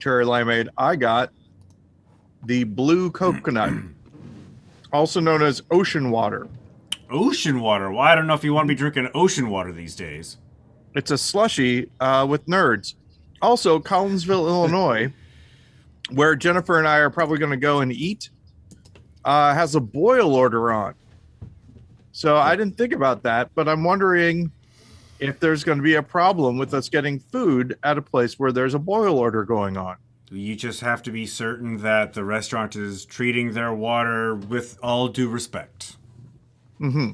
cherry limeade, I got the blue coconut, also known as ocean water. Ocean water? Well, I don't know if you want to be drinking ocean water these days. It's a slushy with nerds. Also, Collinsville, Illinois, where Jennifer and I are probably going to go and eat, has a boil order on. So I didn't think about that, but I'm wondering if there's going to be a problem with us getting food at a place where there's a boil order going on. You just have to be certain that the restaurant is treating their water with all due respect. Mm-hmm.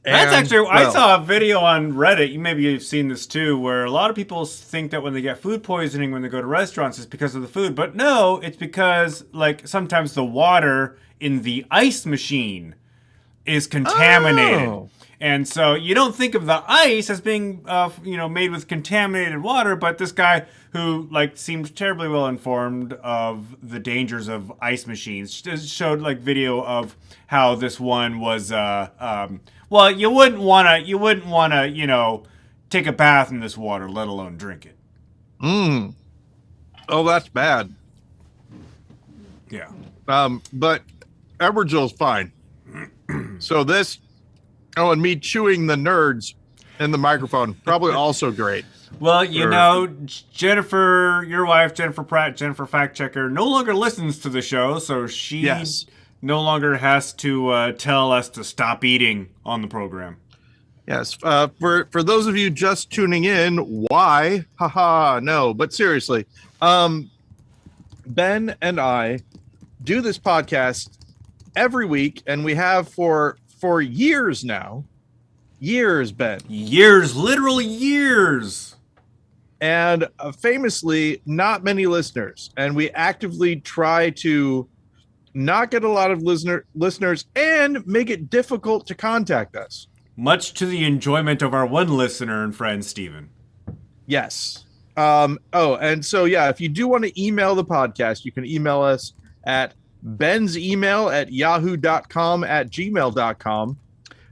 That's actually, I saw a video on Reddit, maybe you've seen this too, where a lot of people think that when they get food poisoning when they go to restaurants, it's because of the food. But no, it's because, like, sometimes the water in the ice machine is contaminated. Oh. And so you don't think of the ice as being, made with contaminated water, but this guy who, like, seemed terribly well informed of the dangers of ice machines showed, like, video of how this one was, well, you wouldn't wanna, take a bath in this water, let alone drink it. Oh, that's bad. Yeah. But Aboriginal's fine. So this, and me chewing the nerds in the microphone, probably also great. Well, Jennifer, your wife, Jennifer Pratt, Jennifer Fact Checker, no longer listens to the show, so she no longer has to tell us to stop eating on the program. Yes. For those of you just tuning in, why? Haha, no. But seriously, Ben and I do this podcast every week, and we have for years now. Years, Ben. Years, literally years. And famously, not many listeners. And we actively try to not get a lot of listeners and make it difficult to contact us. Much to the enjoyment of our one listener and friend, Steven. Yes. And so, if you do want to email the podcast, you can email us at Ben's email at yahoo.com at gmail.com.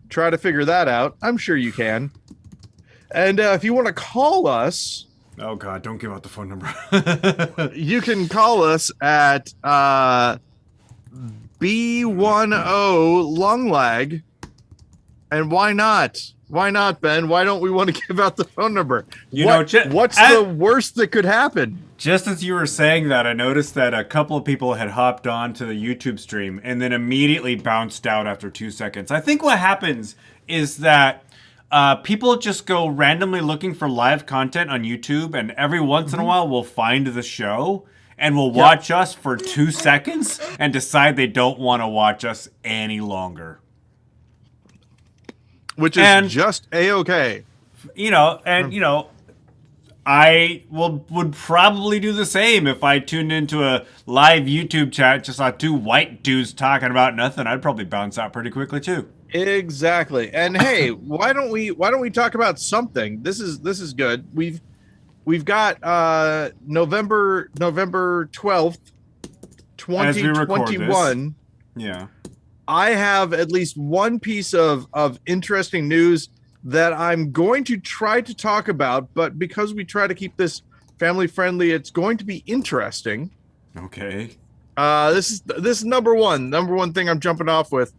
Try to figure that out. I'm sure you can. And if you want to call us... Oh, God, don't give out the phone number. You can call us at B10 Lung Lag. And why not? Why not, Ben? Why don't we want to give out the phone number? What's the worst that could happen? Just as you were saying that, I noticed that a couple of people had hopped on to the YouTube stream and then immediately bounced out after 2 seconds. I think what happens is that people just go randomly looking for live content on YouTube, and every once in a while will find the show and will watch us for 2 seconds and decide they don't want to watch us any longer. Which is just A-okay. I would probably do the same if I tuned into a live YouTube chat, just saw two white dudes talking about nothing. I'd probably bounce out pretty quickly too. Exactly. And hey, why don't we talk about something? This is good. We've got November 12th, 2021. Yeah. I have at least one piece of interesting news that I'm going to try to talk about, but because we try to keep this family friendly, it's going to be interesting. Okay. This is number one thing I'm jumping off with.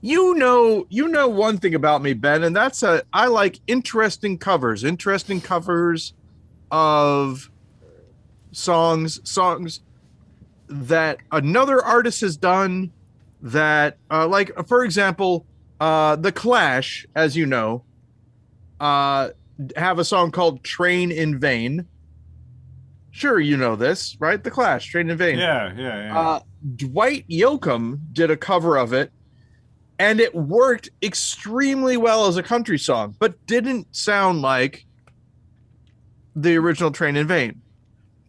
You know one thing about me, Ben, and that's I like interesting covers of songs that another artist has done that, like, for example, The Clash, as you know, have a song called Train in Vain. Sure, you know this, right? The Clash, Train in Vain. Yeah. Dwight Yoakam did a cover of it, and it worked extremely well as a country song, but didn't sound like the original Train in Vain.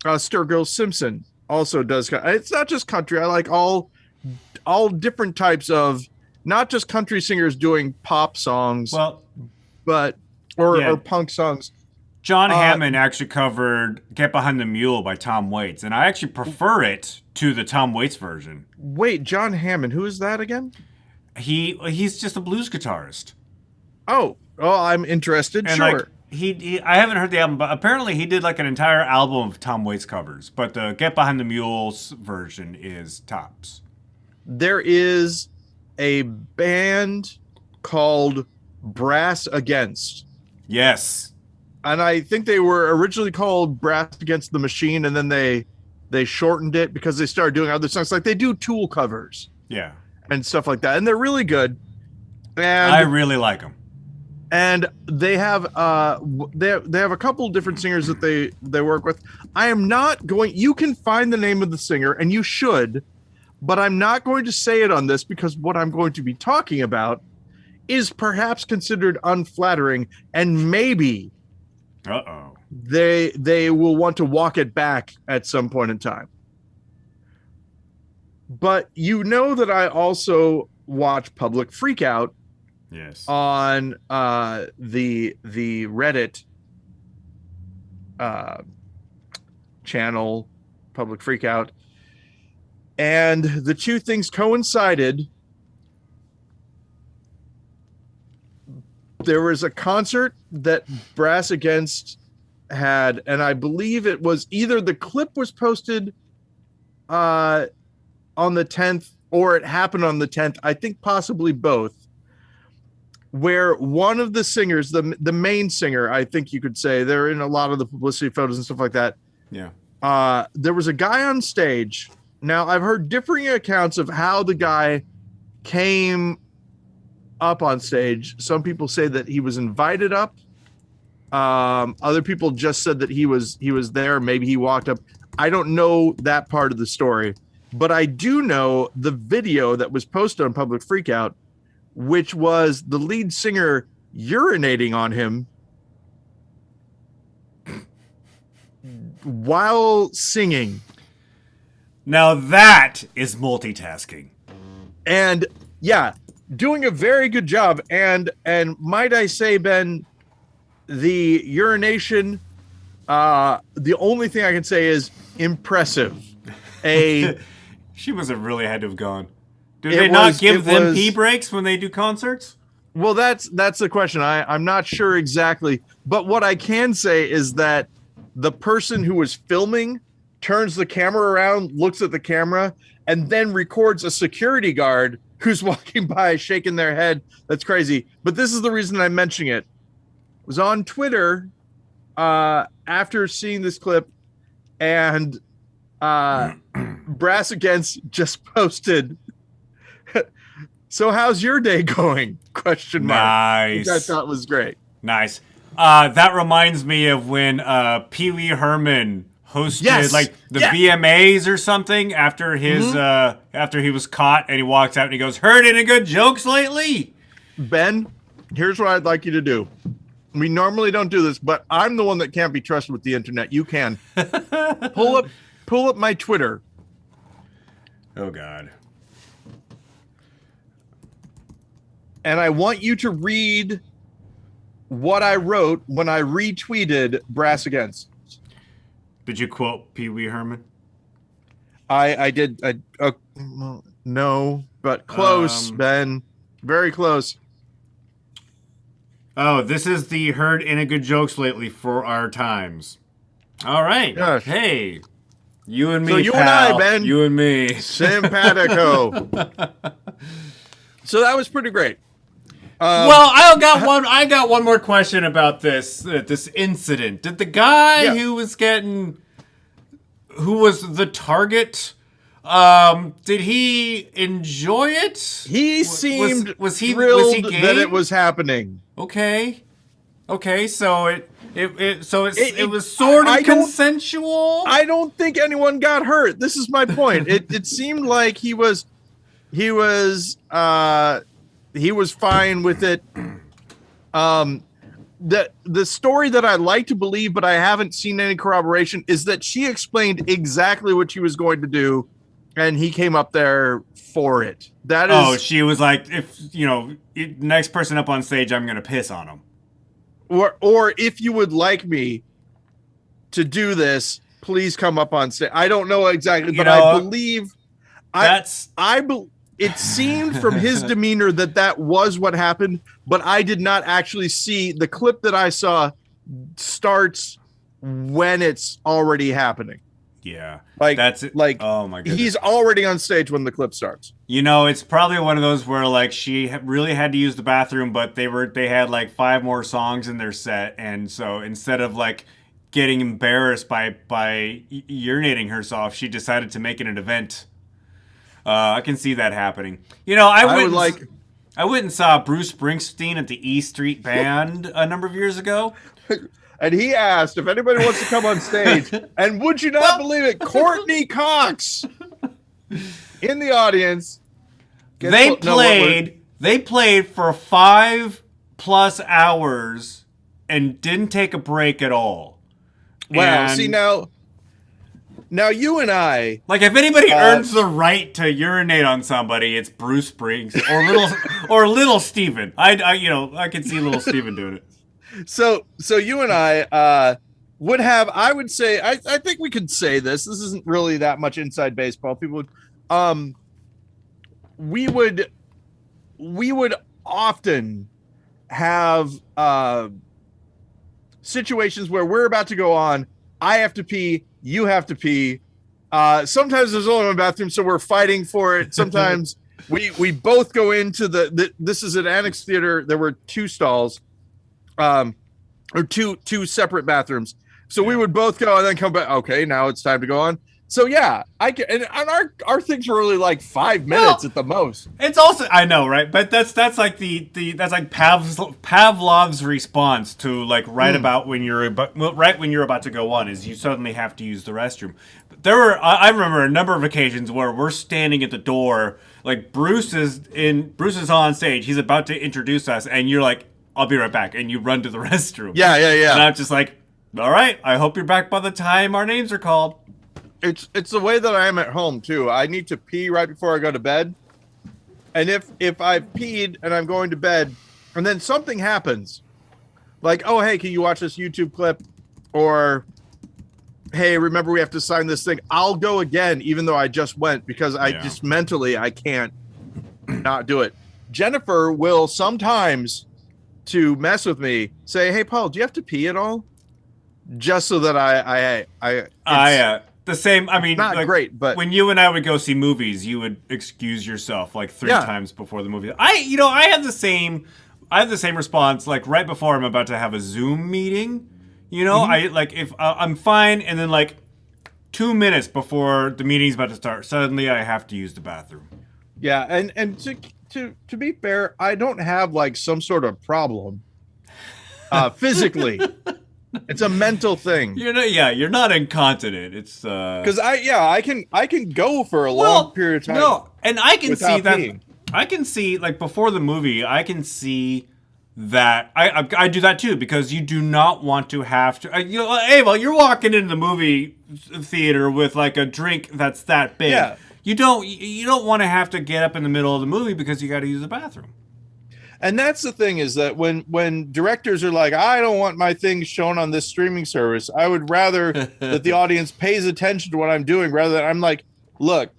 Sturgill Simpson also does. It's not just country. I like all different types of, not just country singers doing pop songs, but punk songs. John Hammond actually covered Get Behind the Mule by Tom Waits, and I actually prefer it to the Tom Waits version. Wait, John Hammond, who is that again? He's just a blues guitarist. Oh, I'm interested. And sure. I haven't heard the album, but apparently he did like an entire album of Tom Waits covers. But the Get Behind the Mules version is tops. There is a band called Brass Against. Yes. And I think they were originally called Brass Against the Machine, and then they shortened it because they started doing other songs. Like they do Tool covers. Yeah. And stuff like that. And they're really good. And I really like them. And they have they have a couple different singers that they work with. I am not going, you can find the name of the singer, and you should, but I'm not going to say it on this because what I'm going to be talking about is perhaps considered unflattering, and maybe they will want to walk it back at some point in time. But you know that I also watch Public Freakout. Yes. On the Reddit channel, Public Freakout, and the two things coincided. There was a concert that Brass Against had, and I believe it was either the clip was posted on the 10th or it happened on the 10th. I think possibly both. Where one of the singers, the main singer, I think you could say, they're in a lot of the publicity photos and stuff like that. Yeah. There was a guy on stage. Now, I've heard differing accounts of how the guy came up on stage. Some people say that he was invited up. Other people just said that he was there. Maybe he walked up. I don't know that part of the story, but I do know the video that was posted on Public Freakout, which was the lead singer urinating on him while singing. Now that is multitasking. And yeah, doing a very good job. And might I say, Ben, the urination, the only thing I can say is impressive. She must have really had to have gone. Do they not give them pee breaks when they do concerts? Well, that's the question. I'm not sure exactly. But what I can say is that the person who was filming turns the camera around, looks at the camera, and then records a security guard who's walking by shaking their head. That's crazy. But this is the reason I'm mentioning it. I was on Twitter after seeing this clip, and Brass Against just posted, "So how's your day going?" ? Nice. Which I thought was great. Nice. That reminds me of when Pee Wee Herman hosted the VMAs or something after his after he was caught, and he walks out and he goes, "Heard any good jokes lately?" Ben, here's what I'd like you to do. We normally don't do this, but I'm the one that can't be trusted with the internet. You can. Pull up my Twitter. Oh God. And I want you to read what I wrote when I retweeted Brass Against. Did you quote Pee Wee Herman? I did. No, but close, Ben. Very close. Oh, this is the heard any good jokes lately for our times. All right. Gosh. Hey, you and me, so you pal. and I, Ben. You and me. Simpatico. So that was pretty great. Well, I got one more question about this incident. Did the guy who was the target, did he enjoy it? He seemed was he thrilled game? that it was happening. Okay, so it was sort of consensual. I don't think anyone got hurt. This is my point. It seemed like he was fine with it. The story that I like to believe, but I haven't seen any corroboration, is that she explained exactly what she was going to do, and he came up there for it. That is. Oh, she was like, if next person up on stage, I'm going to piss on him. Or if you would like me to do this, please come up on stage. I don't know exactly, but I believe it seemed from his demeanor that was what happened, but I did not actually see the clip that I saw. starts when it's already happening. Yeah, like that's it. Like, oh my goodness, he's already on stage when the clip starts. It's probably one of those where like she really had to use the bathroom, but they had like 5 more songs in their set, and so instead of like getting embarrassed by urinating herself, she decided to make it an event. I can see that happening. I went and saw Bruce Springsteen at the E Street Band a number of years ago. And he asked if anybody wants to come on stage. And would you not believe it? Courtney Cox in the audience. They played for 5+ hours and didn't take a break at all. Wow. See, now you and I, like, if anybody earns the right to urinate on somebody, it's Bruce Springsteen or little Steven. I can see little Steven doing it. So you and I would have, I would say, I think we could say this. This isn't really that much inside baseball. People would, we would often have situations where we're about to go on. I have to pee. You have to pee. Sometimes there's only one bathroom, so we're fighting for it. Sometimes we both go into this is an annex theater. There were 2 stalls. Or two separate bathrooms. So we would both go and then come back. Okay, now it's time to go on. So yeah, I can, and our things are really like 5 minutes at the most. It's also, I know, right? But that's like that's like Pavlov's response to like about when you're about to go on is you suddenly have to use the restroom. But I remember a number of occasions where we're standing at the door, like Bruce is on stage, he's about to introduce us, and you're like, I'll be right back, and you run to the restroom. Yeah. And I'm just like, all right, I hope you're back by the time our names are called. It's the way that I am at home too. I need to pee right before I go to bed, and if I've peed and I'm going to bed, and then something happens, like, oh hey, can you watch this YouTube clip, or hey, remember we have to sign this thing, I'll go again even though I just went, because I just mentally I can't not do it. Jennifer will sometimes, to mess with me, say, hey Paul, do you have to pee at all? Just so that I the same. I mean, not like, great, but when you and I would go see movies, you would excuse yourself like 3 times before the movie. I have the same response. Like right before I'm about to have a Zoom meeting, I like if I'm fine, and then like 2 minutes before the meeting's about to start, suddenly I have to use the bathroom. Yeah, and to be fair, I don't have like some sort of problem physically. It's a mental thing. You're not incontinent. It's because I can go for a long period of time. No, and I can see that. Peeing. I can see like before the movie. I can see that I do that too, because you do not want to have to. You're walking into the movie theater with like a drink that's that big. Yeah. You don't want to have to get up in the middle of the movie because you got to use the bathroom. And that's the thing, is that when directors are like, I don't want my things shown on this streaming service, I would rather that the audience pays attention to what I'm doing, rather than I'm like, look,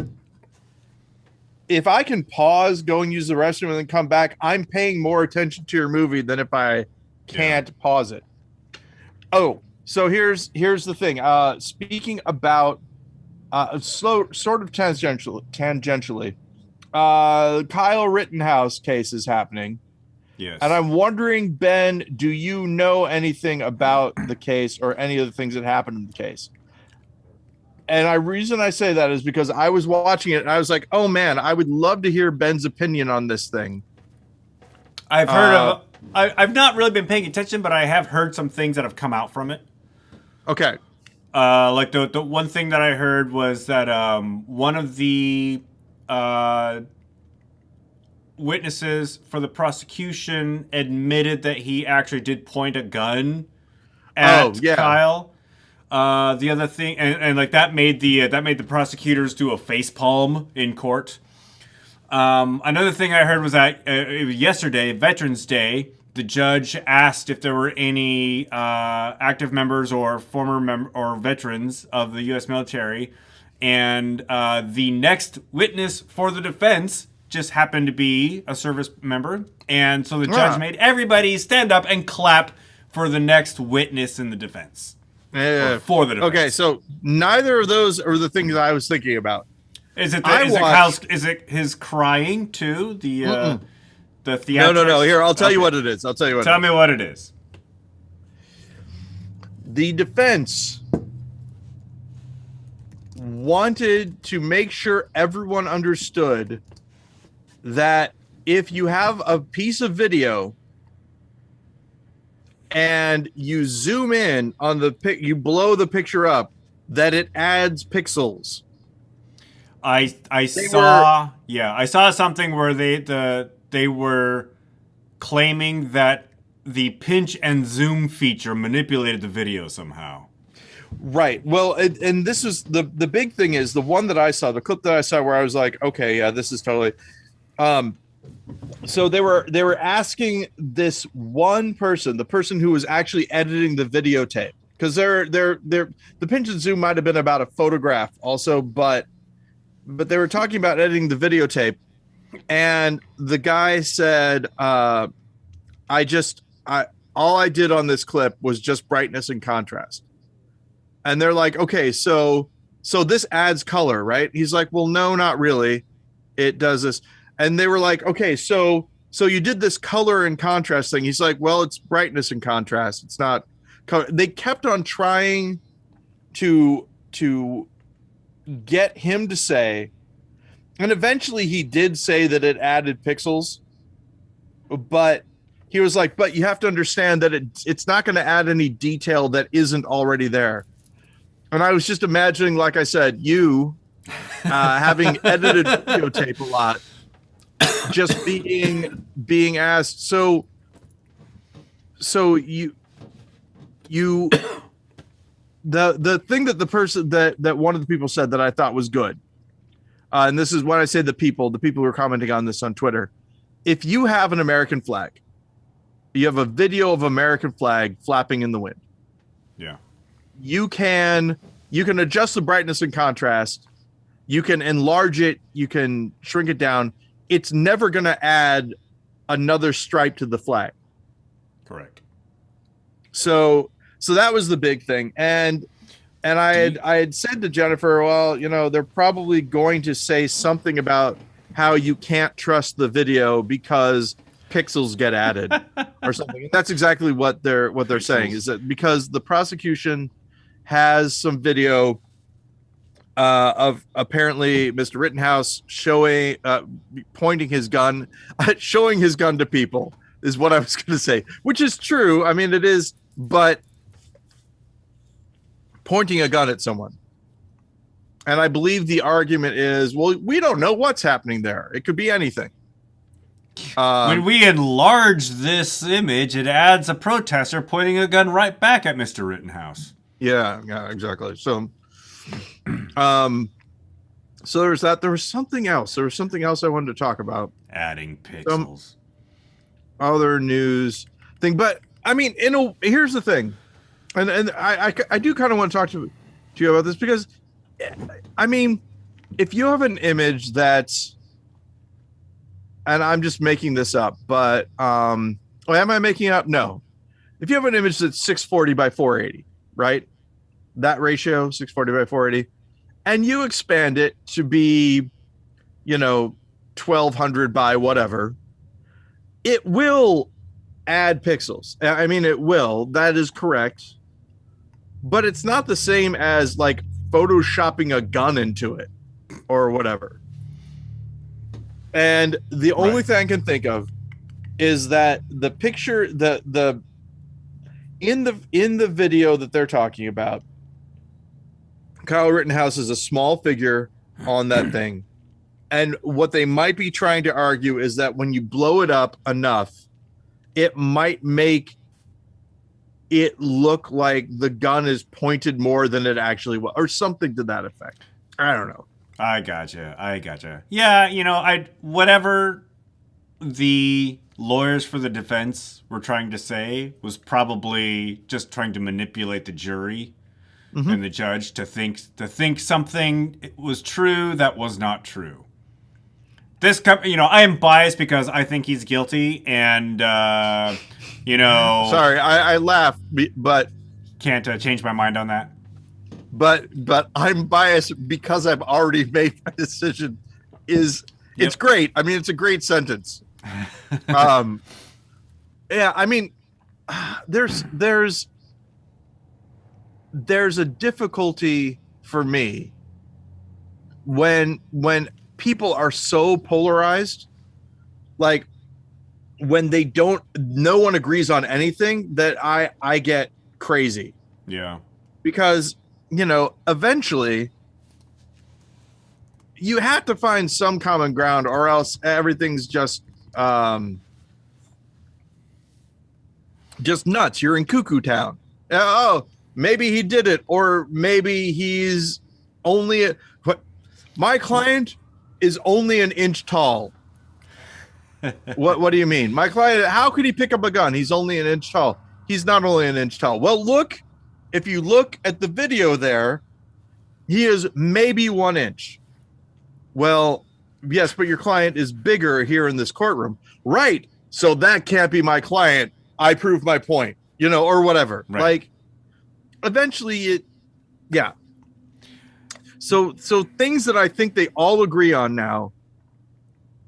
if I can pause, go and use the restroom, and then come back, I'm paying more attention to your movie than if I can't pause it. Oh, so here's the thing. Speaking about sort of tangentially, Kyle Rittenhouse case is happening. Yes. And I'm wondering, Ben, do you know anything about the case or any of the things that happened in the case? And the reason I say that is because I was watching it and I was like, oh man, I would love to hear Ben's opinion on this thing. I've heard I've not really been paying attention, but I have heard some things that have come out from it. Okay. Like the one thing that I heard was that one of the witnesses for the prosecution admitted that he actually did point a gun at Kyle. The other thing, and like that made the prosecutors do a face palm in court. Another thing I heard was that yesterday, Veterans Day, the judge asked if there were any active members or former or veterans of the U.S. military, and the next witness for the defense just happened to be a service member, and so the judge made everybody stand up and clap for the next witness in the defense. For the defense. Okay, so neither of those are the things I was thinking about. Is it his crying too? The theatrics? No. Here, I'll tell you what it is. Tell me what it is. The defense wanted to make sure everyone understood that if you have a piece of video and you zoom in on you blow the picture up, that it adds pixels. I saw something where they were claiming that the pinch and zoom feature manipulated the video somehow. Right. Well, and this is the big thing is the one that I saw, the clip that I saw where I was like, okay, yeah, this is totally. So they were asking this one person, the person who was actually editing the videotape, because the pinch and zoom might have been about a photograph also, but they were talking about editing the videotape, and the guy said, all I did on this clip was just brightness and contrast. And they're like, okay, so this adds color, right? He's like, well, no, not really. It does this. And they were like, okay, so you did this color and contrast thing. He's like, well, it's brightness and contrast. It's not color. They kept on trying to get him to say, and eventually he did say that it added pixels, but he was like, but you have to understand that it's not going to add any detail that isn't already there. And I was just imagining, like I said, you having edited videotape a lot, just being asked. So you the thing that the person that one of the people said that I thought was good, and this is when I say the people who are commenting on this on Twitter. If you have an American flag, you have a video of American flag flapping in the wind. Yeah. You can adjust the brightness and contrast. You can enlarge it. You can shrink it down. It's never going to add another stripe to the flag. Correct. So that was the big thing. And I had said to Jennifer, well, they're probably going to say something about how you can't trust the video because pixels get added or something. And that's exactly what they're saying, is that because the prosecution has some video of apparently Mr. Rittenhouse pointing his gun, showing his gun to people is what I was going to say, which is true. I mean, it is, but pointing a gun at someone. And I believe the argument is, well, we don't know what's happening there. It could be anything. When we enlarge this image, it adds a protester pointing a gun right back at Mr. Rittenhouse. Yeah, exactly. So there's that. There was something else. I wanted to talk about. Adding pixels. Other news thing. But, I mean, here's the thing. And I do kind of want to talk to you about this because, I mean, if you have an image that's, and I'm just making this up, but am I making it up? No. If you have an image that's 640 by 480, right? That ratio, 640 by 480, and you expand it to be, 1200 by whatever, it will add pixels. I mean, it will. That is correct. But it's not the same as like photoshopping a gun into it or whatever. And the only thing I can think of is that the picture, the in the video that they're talking about, Kyle Rittenhouse is a small figure on that thing. And what they might be trying to argue is that when you blow it up enough, it might make it look like the gun is pointed more than it actually was, or something to that effect. I don't know. I gotcha. Yeah, whatever the lawyers for the defense were trying to say was probably just trying to manipulate the jury and the judge to think something was true that was not true. I am biased because I think he's guilty, and Sorry, I laugh, but can't change my mind on that. But I'm biased because I've already made my decision. It's great. I mean, it's a great sentence. Yeah, I mean, there's a difficulty for me when people are so polarized, like when no one agrees on anything, that I get crazy. Yeah. Because, eventually you have to find some common ground, or else everything's just nuts. You're in cuckoo town. Oh, maybe he did it, or maybe he's only my client is only an inch tall. What do you mean? My client, how could he pick up a gun? He's only an inch tall. He's not only an inch tall. Well, if you look at the video there, he is maybe 1 inch. Well, yes, but your client is bigger here in this courtroom. Right. So that can't be my client. I prove my point, or whatever. Right. Like, eventually yeah. So things that I think they all agree on now,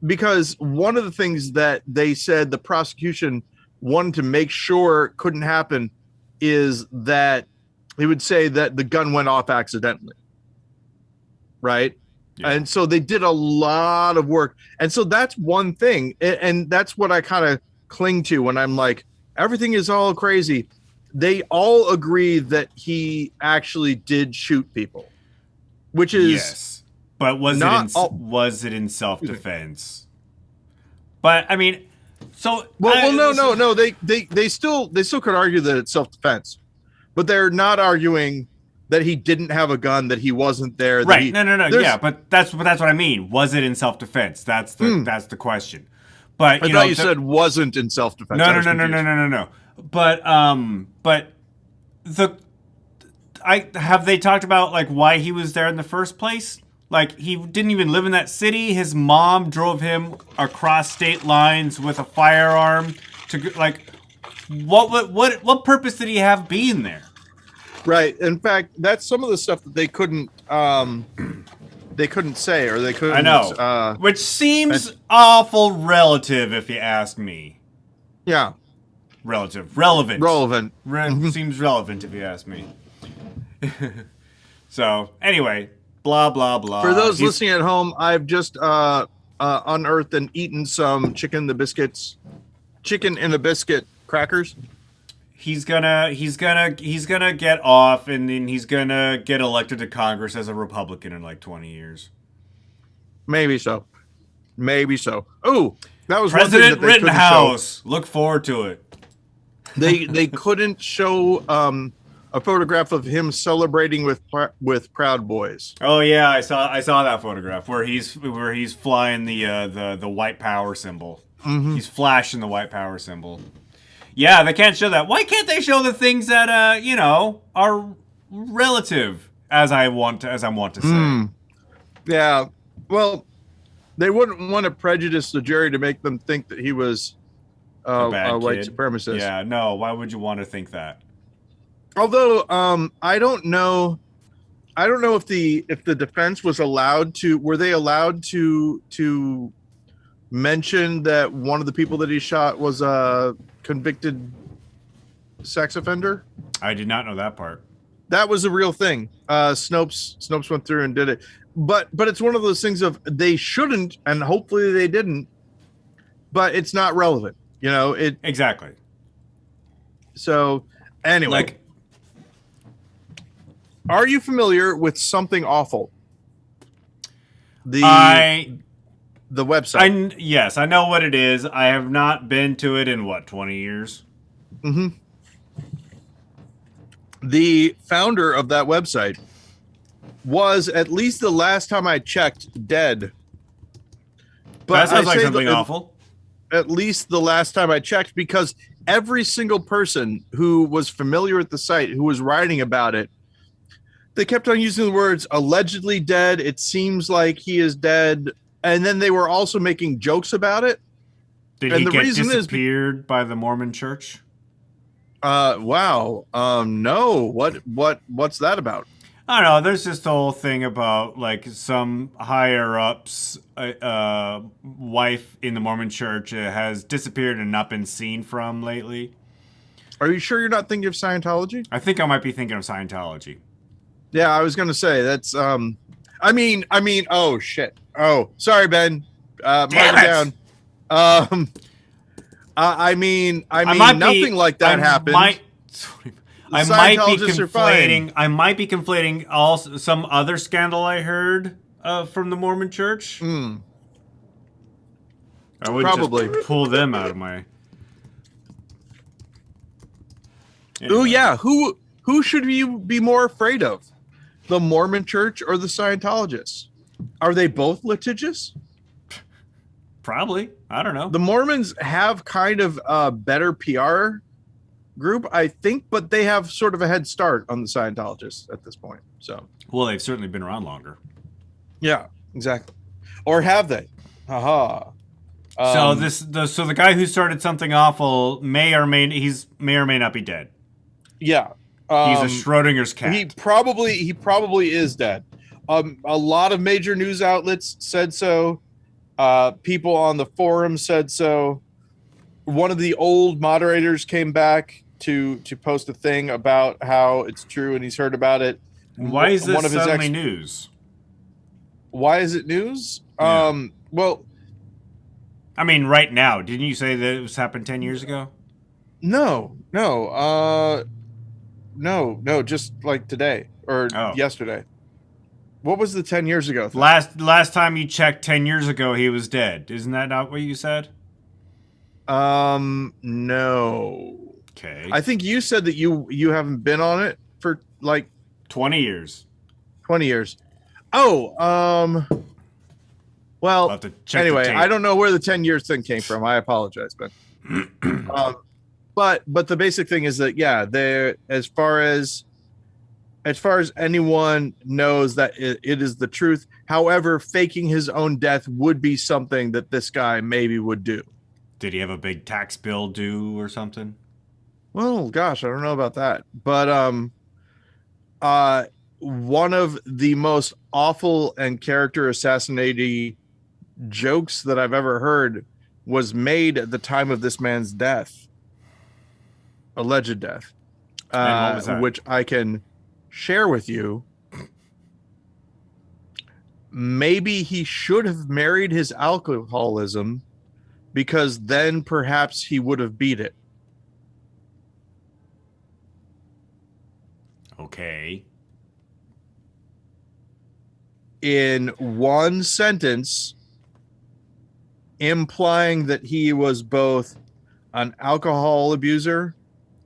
because one of the things that they said the prosecution wanted to make sure couldn't happen is that they would say that the gun went off accidentally. Right. Yeah. And so they did a lot of work. And so that's one thing. And that's what I kind of cling to when I'm like, everything is all crazy. They all agree that he actually did shoot people, which is yes. But was it in self-defense? But I mean, so no. They still could argue that it's self-defense, but they're not arguing that he didn't have a gun, that he wasn't there. Right? No. Yeah, but that's what I mean. Was it in self-defense? That's the question. But I thought you said wasn't in self-defense. No. But have they talked about like why he was there in the first place? Like, he didn't even live in that city. His mom drove him across state lines with a firearm to like. What purpose did he have being there? Right. In fact, that's some of the stuff that they couldn't say, or they couldn't. I know, which seems awful relative, if you ask me. Yeah. Relevant. Seems relevant, if you ask me. So anyway, blah blah blah. For those listening at home, I've just unearthed and eaten some chicken in a biscuit crackers. He's gonna get off, and then he's gonna get elected to Congress as a Republican in like 20 years. Maybe so. Oh, that was President one thing that they Rittenhouse. Look forward to it. They couldn't show a photograph of him celebrating with Proud Boys. Oh yeah, I saw that photograph where he's flying the white power symbol. Mm-hmm. He's flashing the white power symbol. Yeah, they can't show that. Why can't they show the things that are relative, as I want to say? Yeah. Well, they wouldn't want to prejudice the jury to make them think that he was a white supremacist. Yeah, no. Why would you want to think that? Although I don't know if the defense was allowed to. Were they allowed to mention that one of the people that he shot was a convicted sex offender? I did not know that part. That was a real thing. Snopes went through and did it. But it's one of those things of they shouldn't, and hopefully they didn't, but it's not relevant. Exactly. So anyway, are you familiar with Something Awful? The website. Yes, I know what it is. I have not been to it in 20 years. Mm-hmm. The founder of that website was, at least the last time I checked, dead. But that sounds like something awful. At least the last time I checked, because every single person who was familiar with the site, who was writing about it, they kept on using the words allegedly dead. It seems like he is dead. and then they were also making jokes about it. Did he get disappeared by the Mormon Church? Wow. No. What's that about? I don't know. There's this whole thing about like some higher ups wife in the Mormon Church has disappeared and not been seen from lately. Are you sure you're not thinking of Scientology? I think I might be thinking of Scientology. Yeah, I was gonna say that's I mean, oh shit. Oh, sorry, Ben. Mark it down. I mean, nothing like that happened. I might be conflating some other scandal I heard from the Mormon Church. Mm. I would probably just pull them out of my. Anyway. Oh yeah, who should you be more afraid of, the Mormon Church or the Scientologists? Are they both litigious? Probably. I don't know. The Mormons have kind of a better PR group, I think, but they have sort of a head start on the Scientologists at this point. So, well, they've certainly been around longer. Yeah, exactly. Or have they? Haha. So the guy who started something awful may or may not be dead. Yeah. He's a Schrodinger's cat. He probably is dead. A lot of major news outlets said so. People on the forum said so. One of the old moderators came back to post a thing about how it's true and he's heard about it. Why is this suddenly news? Why is it news? Yeah. Well, I mean, right now. Didn't you say that it was happened 10 years ago? No, just like today or yesterday. What was the 10 years ago thing? Last time you checked 10 years ago, he was dead. Isn't that not what you said? No. Okay. I think you said that you haven't been on it for like 20 years. 20 years. Oh, well, anyway, I don't know where the 10 years thing came from. I apologize, Ben. But the basic thing is that, yeah, there, as far as anyone knows that it is the truth. However, faking his own death would be something that this guy maybe would do. Did he have a big tax bill due or something? Well, gosh, I don't know about that. But one of the most awful and character assassinating jokes that I've ever heard was made at the time of this man's death. Alleged death. And what was that? Which I can share with you. Maybe he should have married his alcoholism, because then perhaps he would have beat it. Okay. In one sentence, implying that he was both an alcohol abuser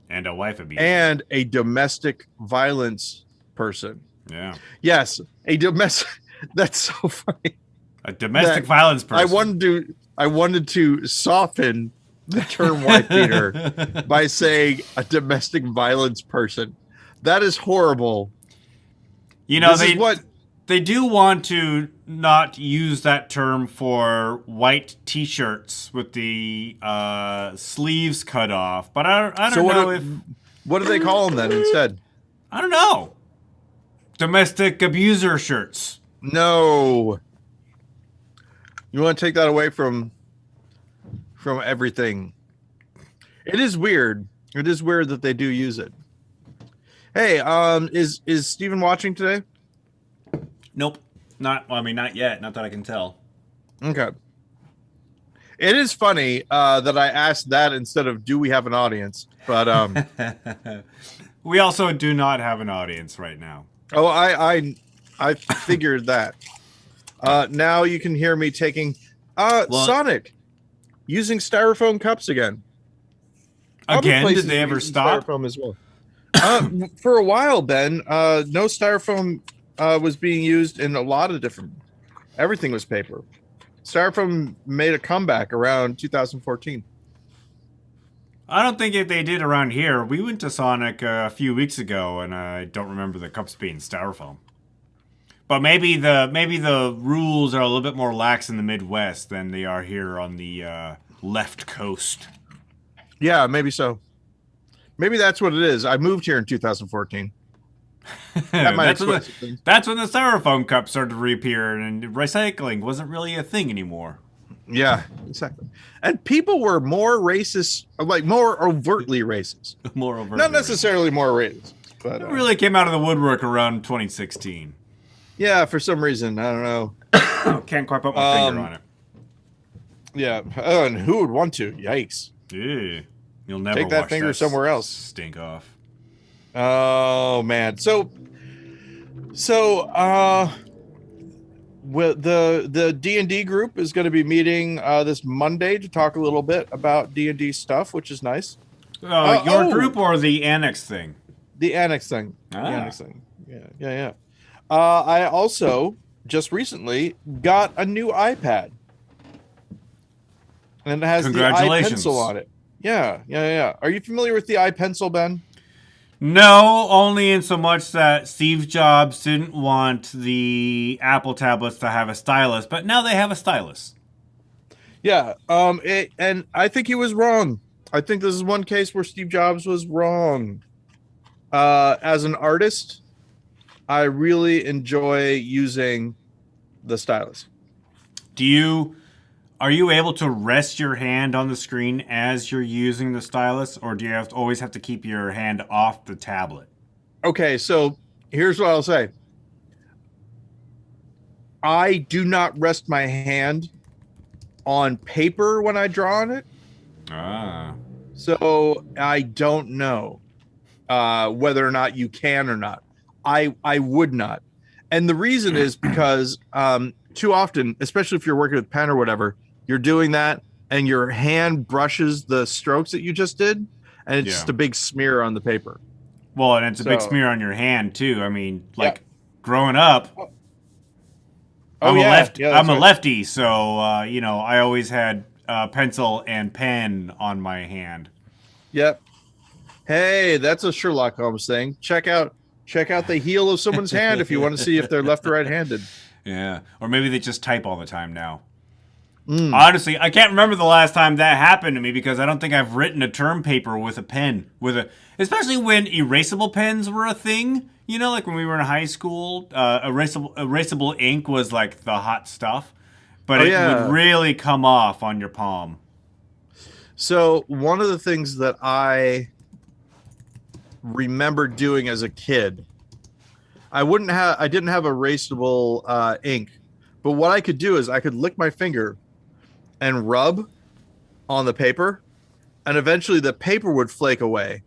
and a wife abuser and a domestic violence person. Yeah. Yes, a domestic. That's so funny. A domestic violence person. I wanted to soften the term wife beater by saying a domestic violence person. That is horrible. You know, they do want to not use that term for white T-shirts with the sleeves cut off, but I don't know what do they call them then instead? I don't know. Domestic abuser shirts. No. You want to take that away from everything. It is weird. It is weird that they do use it. Hey, is Steven watching today? Nope. Not yet. Not that I can tell. Okay. It is funny that I asked that instead of do we have an audience, but we also do not have an audience right now. Oh, I figured that. Now you can hear me taking Sonic using styrofoam cups again. Again, did they ever stop? Styrofoam as well. For a while, Ben, no styrofoam was being used in a lot of different. Everything was paper. Styrofoam made a comeback around 2014. I don't think they did around here. We went to Sonic a few weeks ago, and I don't remember the cups being styrofoam. But maybe the rules are a little bit more lax in the Midwest than they are here on the left coast. Yeah, maybe so. Maybe that's what it is. I moved here in 2014. That might explain something. That's when the styrofoam cups started to reappear, and recycling wasn't really a thing anymore. Yeah, exactly. And people were more racist, like more overtly racist. More overtly. Not necessarily more racist, but it really came out of the woodwork around 2016. Yeah, for some reason, I don't know. Can't quite put my finger on it. Yeah, and who would want to? Yikes! Ew. You'll never take that finger somewhere else. Stink off. Oh man! So, well, the D&D group is going to be meeting this Monday to talk a little bit about D&D stuff, which is nice. Your group or the Annex thing? The Annex thing. Ah. The Annex thing. Yeah. I also just recently got a new iPad, and it has the iPencil on it. Yeah. Are you familiar with the iPencil, Ben? No, only in so much that Steve Jobs didn't want the Apple tablets to have a stylus, but now they have a stylus. Yeah, and I think he was wrong. I think this is one case where Steve Jobs was wrong. As an artist, I really enjoy using the stylus. Are you able to rest your hand on the screen as you're using the stylus, or do you always have to keep your hand off the tablet? Okay, so here's what I'll say. I do not rest my hand on paper when I draw on it. Ah. So I don't know whether or not you can or not. I would not. And the reason is because too often, especially if you're working with pen or whatever, you're doing that and your hand brushes the strokes that you just did, and it's just a big smear on the paper. Well, and it's a big smear on your hand too. I mean, growing up, I'm a lefty, so I always had pencil and pen on my hand. Yep. Hey, that's a Sherlock Holmes thing. Check out the heel of someone's hand if you want to see if they're left or right-handed. Yeah, or maybe they just type all the time now. Honestly, I can't remember the last time that happened to me because I don't think I've written a term paper with a pen. Especially when erasable pens were a thing. You know, like when we were in high school, erasable ink was like the hot stuff. But it would really come off on your palm. So one of the things that I remember doing as a kid, I didn't have erasable ink, but what I could do is I could lick my finger and rub on the paper, and eventually the paper would flake away,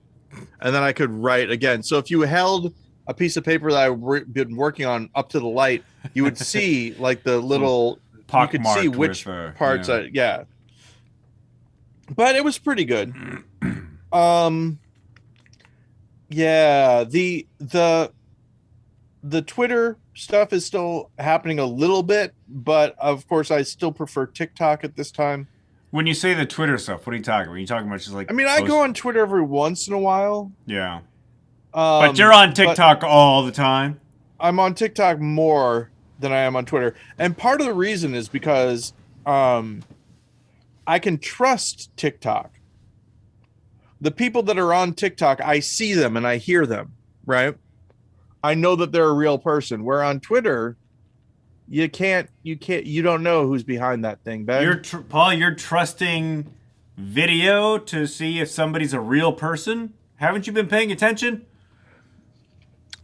and then I could write again. So if you held a piece of paper that I've been working on up to the light, you would see like the little you could see which parts. But it was pretty good. Yeah, the Twitter stuff is still happening a little bit, but of course I still prefer TikTok at this time. When you say the Twitter stuff, what are you talking about? Are you talking about just like... I mean, I go on Twitter every once in a while. Yeah. But you're on TikTok all the time? I'm on TikTok more than I am on Twitter. And part of the reason is because I can trust TikTok. The people that are on TikTok, I see them and I hear them, right? I know that they're a real person. Where on Twitter, you don't know who's behind that thing, Ben. Paul, you're trusting video to see if somebody's a real person? Haven't you been paying attention?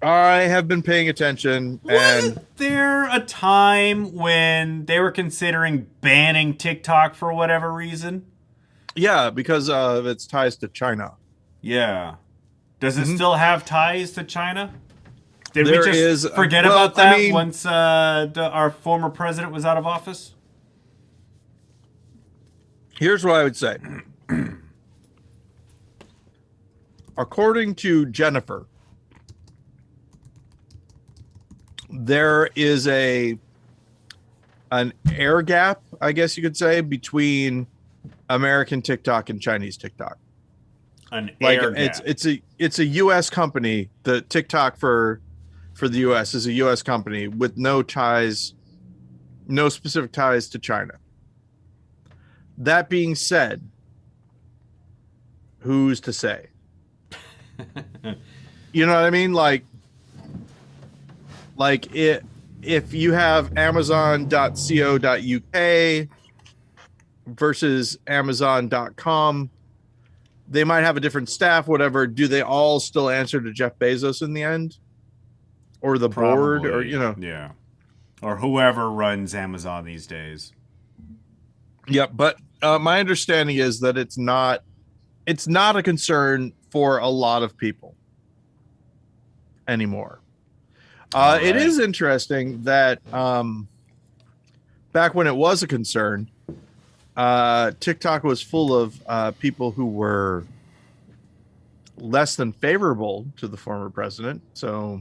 I have been paying attention. Was there a time when they were considering banning TikTok for whatever reason? Yeah, because of its ties to China. Yeah. Does it still have ties to China? Did we just forget about that once our former president was out of office? Here's what I would say. According to Jennifer, there is an air gap, I guess you could say, between American TikTok and Chinese TikTok. An air gap. It's a U.S. company, the TikTok for for the U.S. is a U.S. company with no specific ties to China. That being said, who's to say? You know what I mean? Like if you have Amazon.co.uk versus Amazon.com, they might have a different staff, whatever. Do they all still answer to Jeff Bezos in the end? Or the board? Or, Yeah. Or whoever runs Amazon these days. Yeah, but my understanding is that it's not a concern for a lot of people anymore. Right. It is interesting that back when it was a concern, TikTok was full of people who were less than favorable to the former president. So,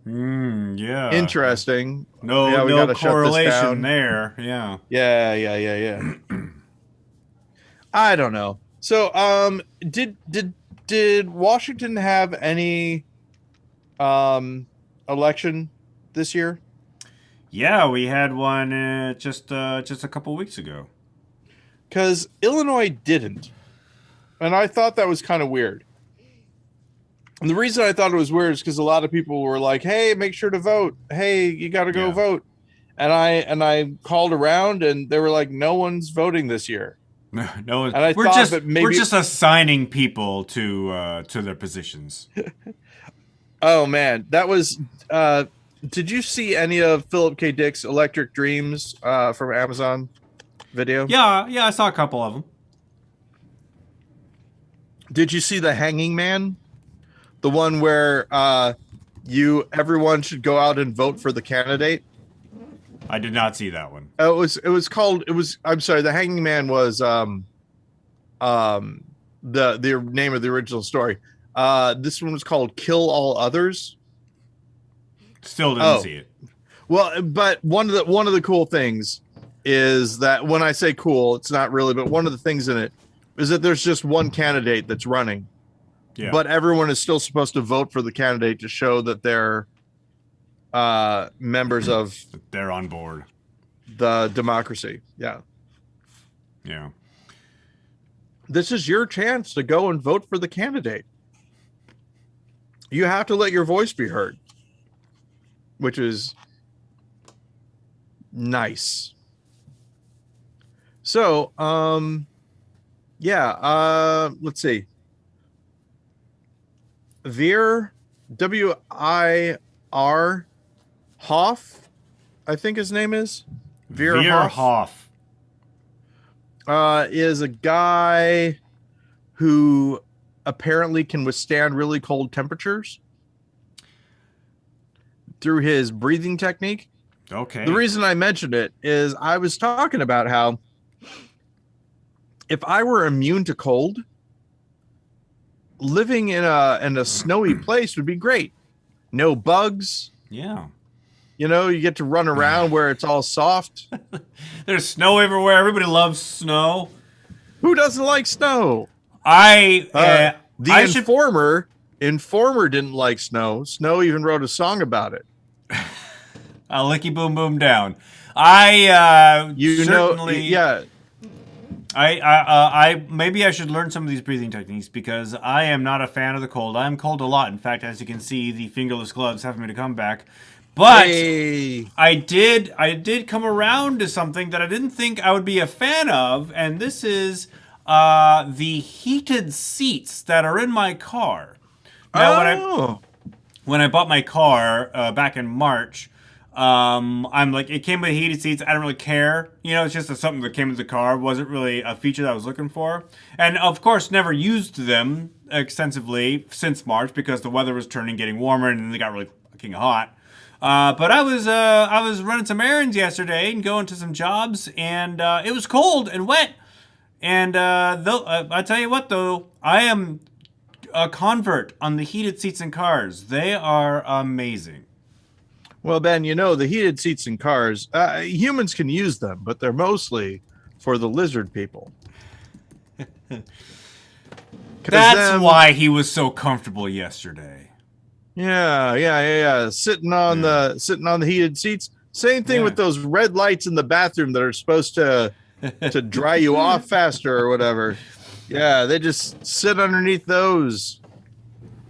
yeah, interesting. No correlation there. Yeah. Yeah. I don't know. So, did Washington have any election this year? Yeah, we had one just a couple weeks ago. Because Illinois didn't. And I thought that was kind of weird. And the reason I thought it was weird is because a lot of people were like, hey, make sure to vote. Hey, you got to go vote. And I called around and they were like, no one's voting this year. No one. And we're just assigning people to their positions. Oh, man. That was... did you see any of Philip K. Dick's Electric Dreams from Amazon video? Yeah, I saw a couple of them. Did you see The Hanging Man? The one where everyone should go out and vote for the candidate? I did not see that one. I'm sorry, The Hanging Man was the name of the original story. This one was called Kill All Others. Still didn't see it. Well, but one of the cool things is that when I say cool, it's not really, but one of the things in it is that there's just one candidate that's running. Yeah. But everyone is still supposed to vote for the candidate to show that they're members of... They're on board. The democracy. Yeah. Yeah. This is your chance to go and vote for the candidate. You have to let your voice be heard. Which is nice. So, let's see. Veer, W-I-R, Hoff, I think his name is. Veer Hoff. Is a guy who apparently can withstand really cold temperatures through his breathing technique. Okay. The reason I mentioned it is I was talking about how if I were immune to cold, living in a snowy place would be great. No bugs. Yeah. You get to run around where it's all soft. There's snow everywhere. Everybody loves snow. Who doesn't like snow? Informer didn't like snow. Snow even wrote a song about it. A licky boom boom down. Maybe I should learn some of these breathing techniques because I am not a fan of the cold. I am cold a lot. In fact, as you can see, the fingerless gloves have me to come back. But hey. I did come around to something that I didn't think I would be a fan of, and this is the heated seats that are in my car. Now, when I bought my car back in March, I'm like, it came with heated seats. I don't really care. It's just something that came with the car. It wasn't really a feature that I was looking for. And of course, never used them extensively since March because the weather was getting warmer and they got really fucking hot. But I was running some errands yesterday and going to some jobs, and it was cold and wet. And I tell you what, though, I am a convert on the heated seats in cars. They are amazing. Well, Ben, the heated seats in cars, humans can use them, but they're mostly for the lizard people. That's why he was so comfortable yesterday. Yeah. Sitting on the heated seats. Same thing with those red lights in the bathroom that are supposed to dry you off faster or whatever. Yeah, they just sit underneath those.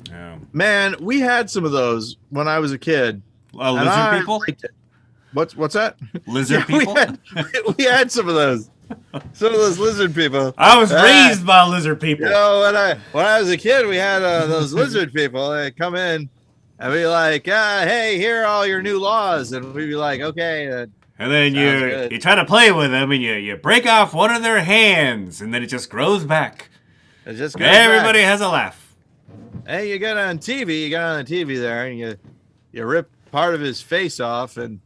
Yeah. Man, we had some of those when I was a kid. Lizard people? Liked it. What's that? Lizard people? We had some of those. Some of those lizard people. I was raised by lizard people. You know, when I was a kid, we had those lizard people. They come in and be like, "Hey, here are all your new laws," and we'd be like, "Okay." And then you try to play with them, and you break off one of their hands, and then it just grows back. It just goes Everybody back. has a laugh. Hey, you got on TV there, and you rip part of his face off, and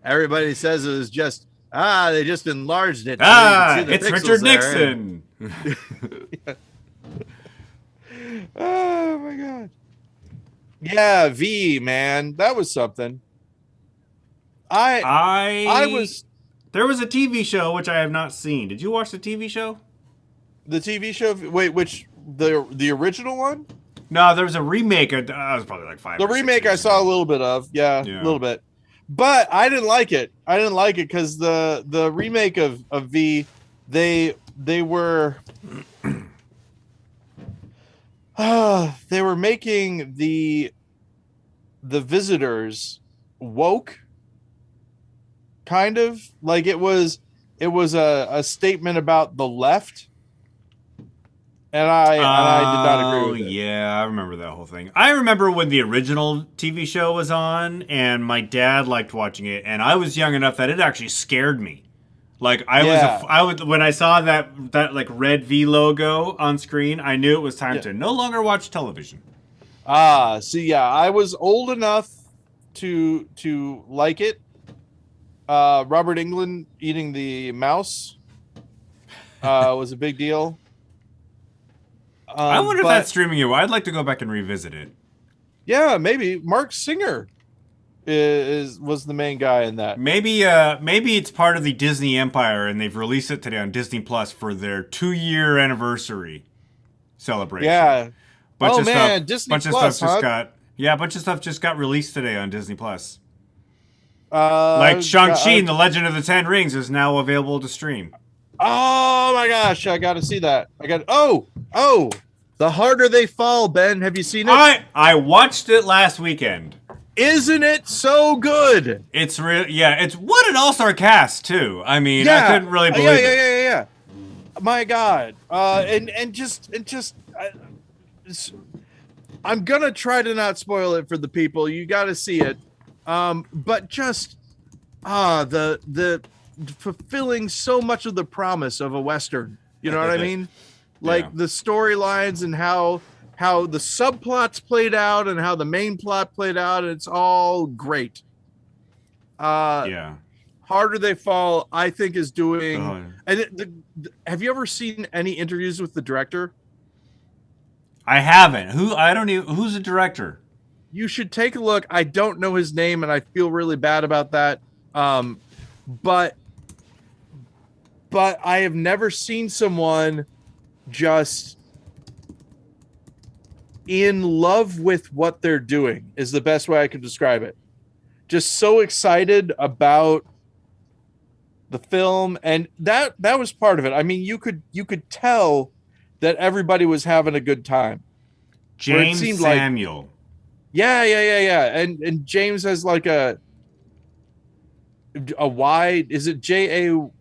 everybody says it was just they just enlarged it. It's Richard Nixon. Oh my God. Yeah, V, man, that was something. There was a TV show which I have not seen. Did you watch the TV show? The TV show? Wait, which the original one? No, there was a remake. I was probably like 5. The remake I saw a little bit of. Yeah, a little bit. But I didn't like it. I didn't like it because the remake of V, they were they were making the visitors woke, kind of like it was a statement about the left, and I did not agree with it. Yeah, I remember that whole thing. I remember when the original TV show was on, and my dad liked watching it, and I was young enough that it actually scared me. Like I was when I saw that like red V logo on screen, I knew it was time to no longer watch television. I was old enough to like it. Robert Englund eating the mouse was a big deal. I wonder if that's streaming you. I'd like to go back and revisit it. Yeah, maybe Mark Singer was the main guy in that. Maybe it's part of the Disney empire, and they've released it today on Disney Plus for their 2-year anniversary celebration. Yeah. Disney Plus, a bunch of stuff just got released today on Disney Plus. Like Shang-Chi and the Legend of the Ten Rings is now available to stream. Oh my gosh, I got to see that. The Harder They Fall, Ben. Have you seen it? I watched it last weekend. Isn't it so good? It's real. Yeah, it's what an all-star cast too. I mean, I couldn't really believe it. Yeah. My God. I'm gonna try to not spoil it for the people. You got to see it. But just the fulfilling so much of the promise of a Western. You know what I mean? Like the storylines and how the subplots played out and how the main plot played out. It's all great. Harder They Fall, I think, is doing. Have you ever seen any interviews with the director? I haven't. Who's the director? You should take a look. I don't know his name, and I feel really bad about that. But I have never seen someone just in love with what they're doing is the best way I could describe it. Just so excited about the film, and that was part of it. I mean, you could tell that everybody was having a good time. James Samuel. Yeah. And James has like a Y. Is it Jaymes?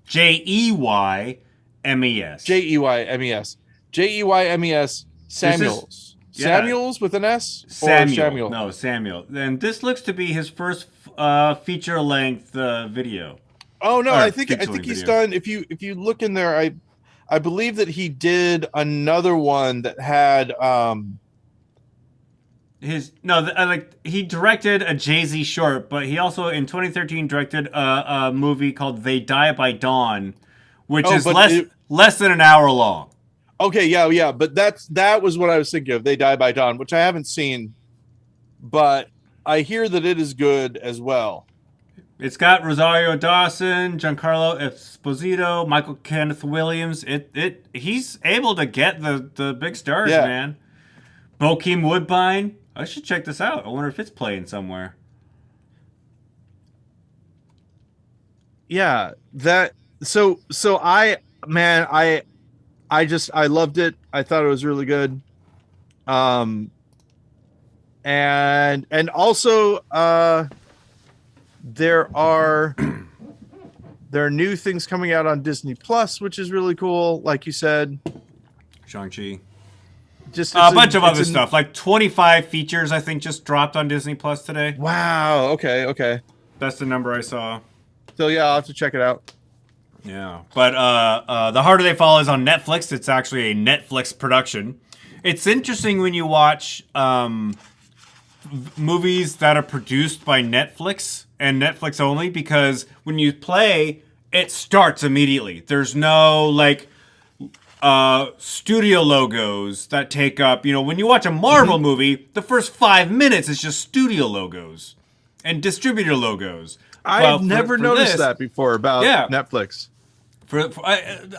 Jaymes. Jeymes. Samuels. Samuels with an S? Samuel. No, Samuel. And this looks to be his first feature-length video. Oh no, I think he's done. If you look in there, I believe that he did another one that had he directed a Jay-Z short, but he also in 2013 directed a movie called They Die by Dawn, which is less than an hour long. Okay, yeah, but that was what I was thinking of. They Die by Dawn, which I haven't seen, but I hear that it is good as well. It's got Rosario Dawson, Giancarlo Esposito, Michael Kenneth Williams. He's able to get the big stars, man. Bokeem Woodbine. I should check this out. I wonder if it's playing somewhere. Yeah, that I loved it. I thought it was really good. And also there are new things coming out on Disney Plus, which is really cool, like you said. Shang-Chi. Just a bunch of other stuff, like 25 features, I think, just dropped on Disney Plus today. Wow. Okay. That's the number I saw. So yeah, I'll have to check it out. Yeah, but The Harder They Fall is on Netflix. It's actually a Netflix production. It's interesting when you watch movies that are produced by Netflix and Netflix only, because when you play, it starts immediately. There's no like studio logos that take up, when you watch a Marvel movie, the first 5 minutes is just studio logos and distributor logos. I've never noticed that before about Netflix.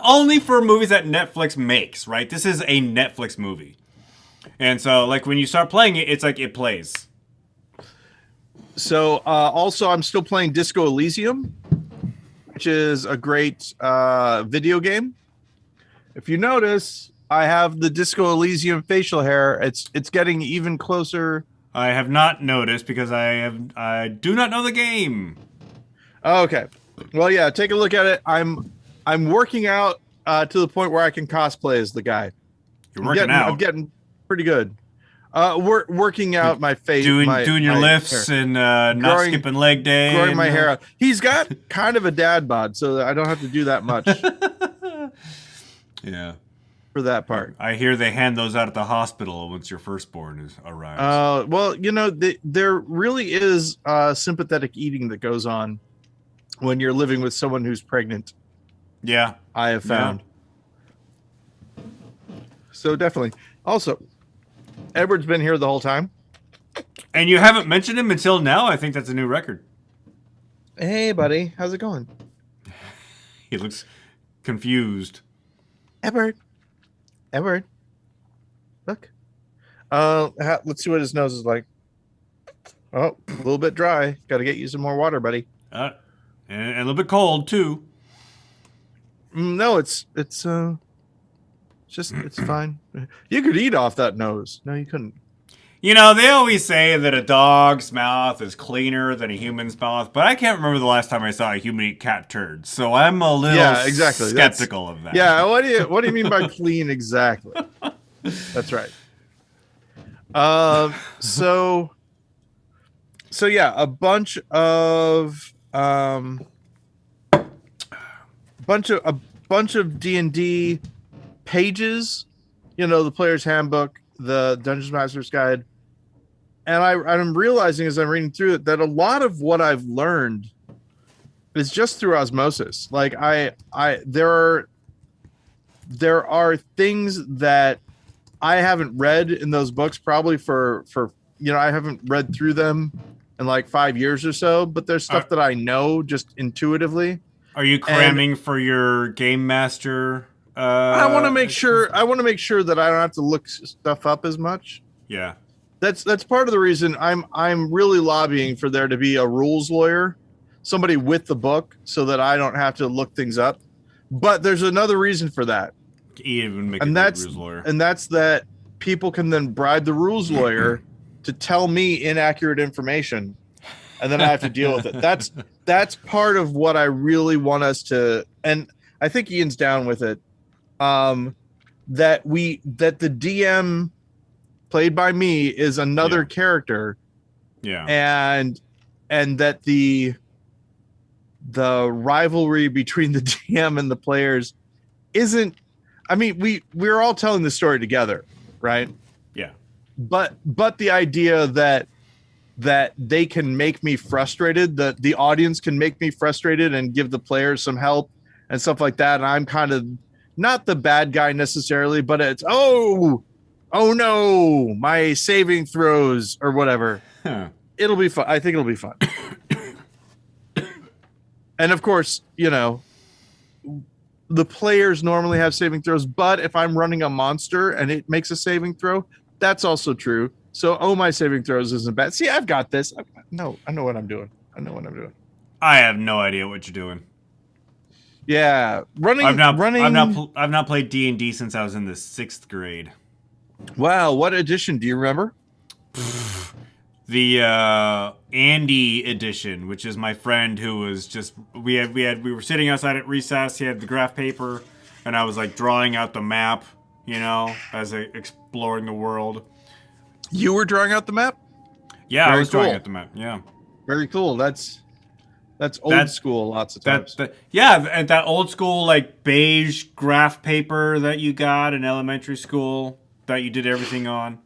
Only for movies that Netflix makes, right? This is a Netflix movie. And so, like, when you start playing it, it's like it plays. So, also, I'm still playing Disco Elysium, which is a great video game. If you notice, I have the Disco Elysium facial hair. It's getting even closer. I have not noticed because I do not know the game. Okay. Well, yeah, take a look at it. I'm working out to the point where I can cosplay as the guy. You're working out. I'm getting pretty good. Working out my face, doing your lifts hair. And not skipping leg day, growing my hair out. He's got kind of a dad bod, so I don't have to do that much. Yeah, for that part. I hear they hand those out at the hospital once your firstborn arrives. Well, there really is sympathetic eating that goes on when you're living with someone who's pregnant. Yeah, I have found. Yeah. So definitely. Also, Edward's been here the whole time. And you haven't mentioned him until now? I think that's a new record. Hey, buddy. How's it going? He looks confused. Edward. Look. Let's see what his nose is like. Oh, a little bit dry. Got to get you some more water, buddy. And a little bit cold, too. No, it's fine. You could eat off that nose. No, you couldn't. They always say that a dog's mouth is cleaner than a human's mouth, but I can't remember the last time I saw a human eat cat turds. So I'm a little skeptical of that. Yeah, what do you mean by clean exactly? That's right. So yeah, a bunch of D&D pages, the player's handbook, the Dungeons Master's Guide, and I'm realizing as I'm reading through it that a lot of what I've learned is just through osmosis. Like there are things that I haven't read in those books probably for I haven't read through them in like 5 years or so, but there's stuff that I know just intuitively. Are you cramming for your game master? I want to make sure that I don't have to look stuff up as much. Yeah, that's part of the reason I'm really lobbying for there to be a rules lawyer, somebody with the book, so that I don't have to look things up. But there's another reason for that. Even make a rules lawyer, and that's that people can then bribe the rules lawyer to tell me inaccurate information, and then I have to deal with it. That's part of what I really want us to, and I think Ian's down with it. That the DM played by me is another character. Yeah. And that the rivalry between the DM and the players isn't, I mean, we're all telling the story together, right? Yeah. But the idea that they can make me frustrated, that the audience can make me frustrated and give the players some help and stuff like that. And I'm kind of not the bad guy necessarily, but it's, oh no, my saving throws or whatever. Huh. It'll be fun. I think it'll be fun. And of course, the players normally have saving throws, but if I'm running a monster and it makes a saving throw, That's also true. So, oh, my saving throws isn't bad. See, I've got this. No, I know what I'm doing. I have no idea what you're doing. Yeah, running. I've not played D&D since I was in the 6th grade. Wow, what edition do you remember? The Andy edition, which is my friend who was just we were sitting outside at recess. He had the graph paper, and I was like drawing out the map, as I exploring the world. You were drawing out the map? Yeah, I was drawing out the map. Yeah, very cool. That's old school. Lots of times. And that old school like beige graph paper that you got in elementary school that you did everything on.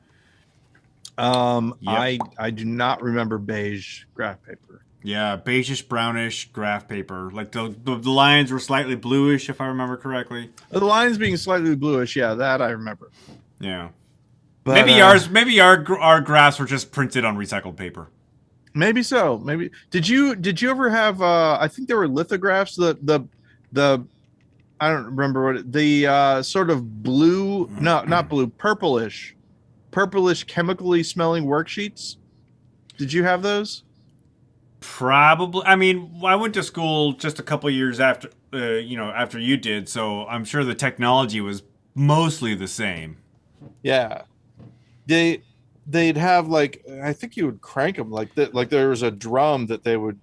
Yep. I do not remember beige graph paper. Yeah, beigeish brownish graph paper. Like the lines were slightly bluish, if I remember correctly. The lines being slightly bluish, yeah, that I remember. Yeah, but maybe our graphs were just printed on recycled paper. Maybe so. Maybe did you ever have? I think there were lithographs. The I don't remember what the sort of blue, not blue, purplish chemically smelling worksheets. Did you have those? Probably. I mean, I went to school just a couple years after after you did, so I'm sure the technology was mostly the same. Yeah, they'd have like, I think you would crank them like that. Like there was a drum that they would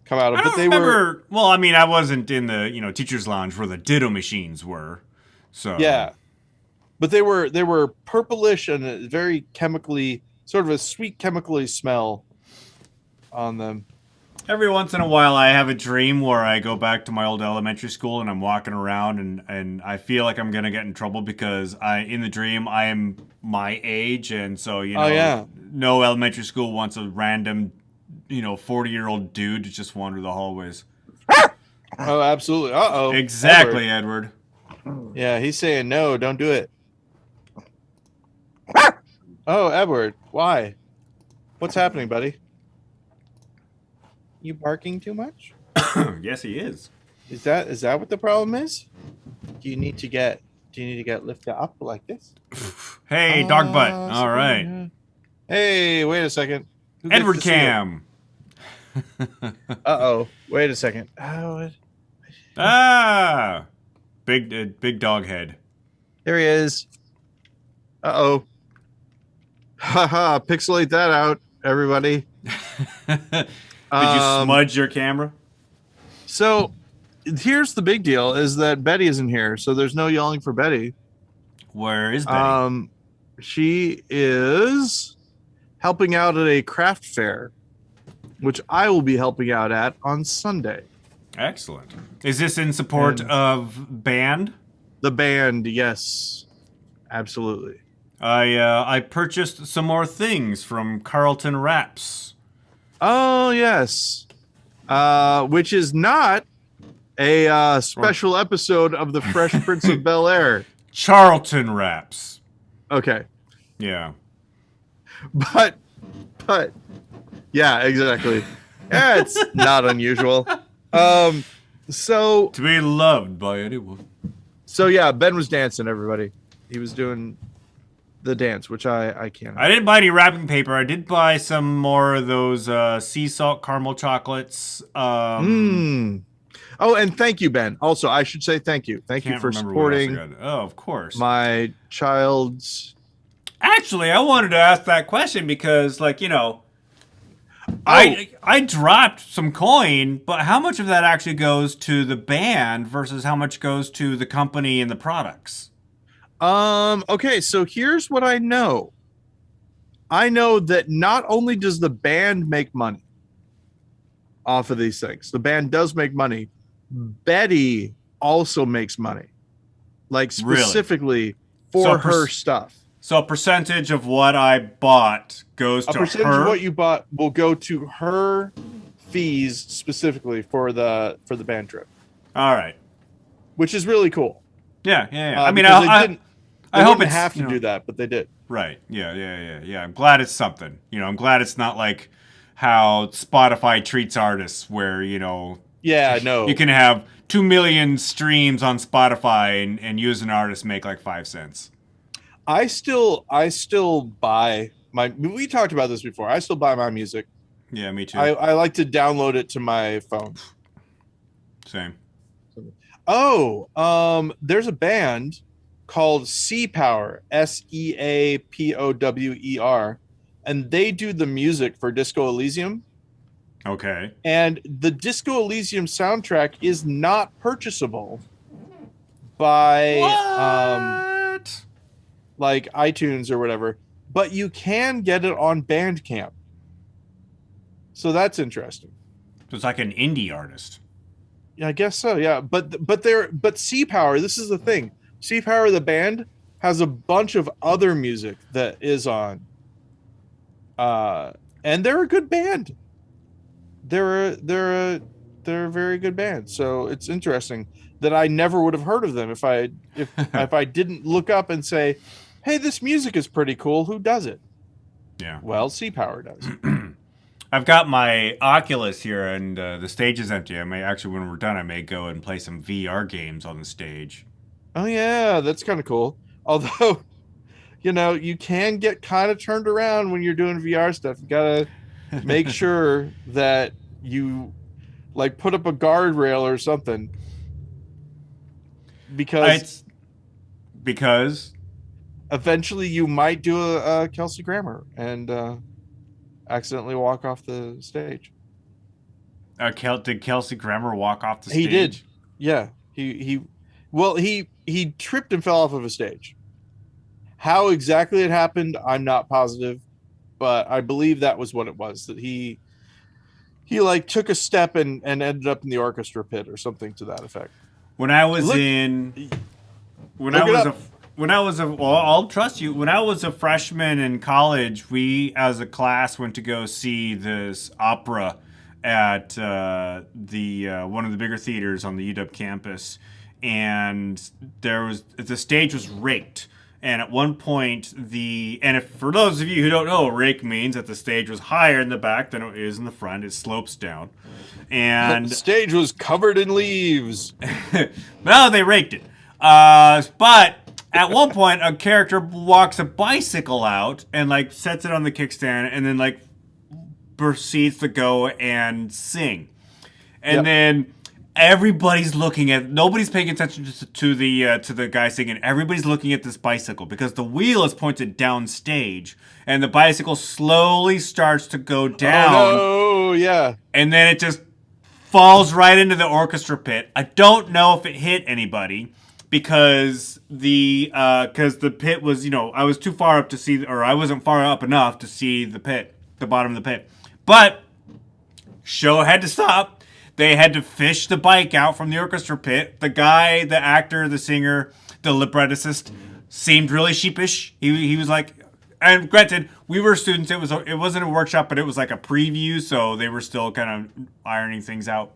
come out of. I don't remember. Well, I mean, I wasn't in the teacher's lounge where the ditto machines were. So yeah. But they were purplish and very chemically, sort of a sweet chemically smell on them. Every once in a while, I have a dream where I go back to my old elementary school and I'm walking around and I feel like I'm gonna get in trouble because in the dream I am my age, and so no elementary school wants a random 40-year-old dude to just wander the hallways. Oh, absolutely. Uh-oh. Exactly, Edward. Yeah, he's saying no, don't do it. Oh, Edward, why? What's happening, buddy? You barking too much? Yes, he is. Is that what the problem is? Do you need to get lifted up like this? Hey, dog butt. All right. Hey, wait a second. Edward Cam. Uh-oh. Wait a second. Oh. Big dog head. There he is. Uh-oh. Haha, pixelate that out, everybody. Did you smudge your camera? So, here's the big deal, is that Betty isn't here, so there's no yelling for Betty. Where is Betty? She is helping out at a craft fair, which I will be helping out at on Sunday. Excellent. Is this in support of band? The band, yes. Absolutely. I purchased some more things from Carlton Wraps. Oh, yes. Which is not a special episode of The Fresh Prince of Bel-Air. Charlton Wraps. Okay. Yeah. But, yeah, exactly. Yeah, it's not unusual. So to be loved by anyone. So yeah, Ben was dancing, everybody. He was doing the dance, which I can't. I didn't buy any wrapping paper. I did buy some more of those sea salt caramel chocolates. Oh, and thank you, Ben. Also, I should say thank you. Thank you for supporting. Oh, of course. My child's. Actually, I wanted to ask that question because, I dropped some coin, but how much of that actually goes to the band versus how much goes to the company and the products? Okay, so here's what I know. I know that not only does the band make money off of these things, the band does make money. Betty also makes money, specifically for her stuff. So a percentage of what I bought goes to her? A percentage of what you bought will go to her fees specifically for the band trip. All right. Which is really cool. Yeah. I mean, I hope it's have to do that, but they did. Right. Yeah. I'm glad it's something. I'm glad it's not like how Spotify treats artists where, Yeah, no. You can have 2 million streams on Spotify and you as an artist make like 5 cents. I still buy my. We talked about this before. I still buy my music. Yeah, me too. I like to download it to my phone. Same. Oh, there's a band called Sea Power, Seapower, and they do the music for Disco Elysium. Okay. And the Disco Elysium soundtrack is not purchasable by What? like iTunes or whatever, but you can get it on Bandcamp. So that's interesting. So it's like an indie artist. Yeah, I guess so. Yeah, but Sea Power. This is the thing. Sea Power, the band, has a bunch of other music that is on, and they're a good band. They're a very good band. So it's interesting that I never would have heard of them if I didn't look up and say, "Hey, this music is pretty cool. Who does it?" Yeah. Well, Sea Power does. I've got my Oculus here, and the stage is empty. I may actually, when we're done, I may go and play some VR games on the stage. Oh yeah, that's kind of cool. Although, you can get kind of turned around when you're doing VR stuff. You gotta make sure that you like put up a guardrail or something, because eventually you might do a Kelsey Grammer and accidentally walk off the stage. Did Kelsey Grammer walk off the stage? He did. Yeah. He tripped and fell off of a stage. How exactly it happened, I'm not positive, but I believe that was what it was. That he like took a step and ended up in the orchestra pit or something to that effect. I'll trust you. When I was a freshman in college, we as a class went to go see this opera at the one of the bigger theaters on the UW campus, and the stage was raked. And at one point, for those of you who don't know what rake means, that the stage was higher in the back than it is in the front. It slopes down. And the stage was covered in leaves. Well, they raked it. But at one point, a character walks a bicycle out and like sets it on the kickstand, and then like proceeds to go and sing. And then everybody's nobody's paying attention to the guy singing. Everybody's looking at this bicycle because the wheel is pointed downstage, and the bicycle slowly starts to go down. Oh, yeah. And then it just falls right into the orchestra pit. I don't know if it hit anybody because the pit was, I was too far up to see, or I wasn't far up enough to see the bottom of the pit. But show had to stop. They had to fish the bike out from the orchestra pit. The guy, the actor, the singer, the librettist seemed really sheepish. He was like, and granted, we were students. It wasn't a workshop, but it was like a preview, so they were still kind of ironing things out.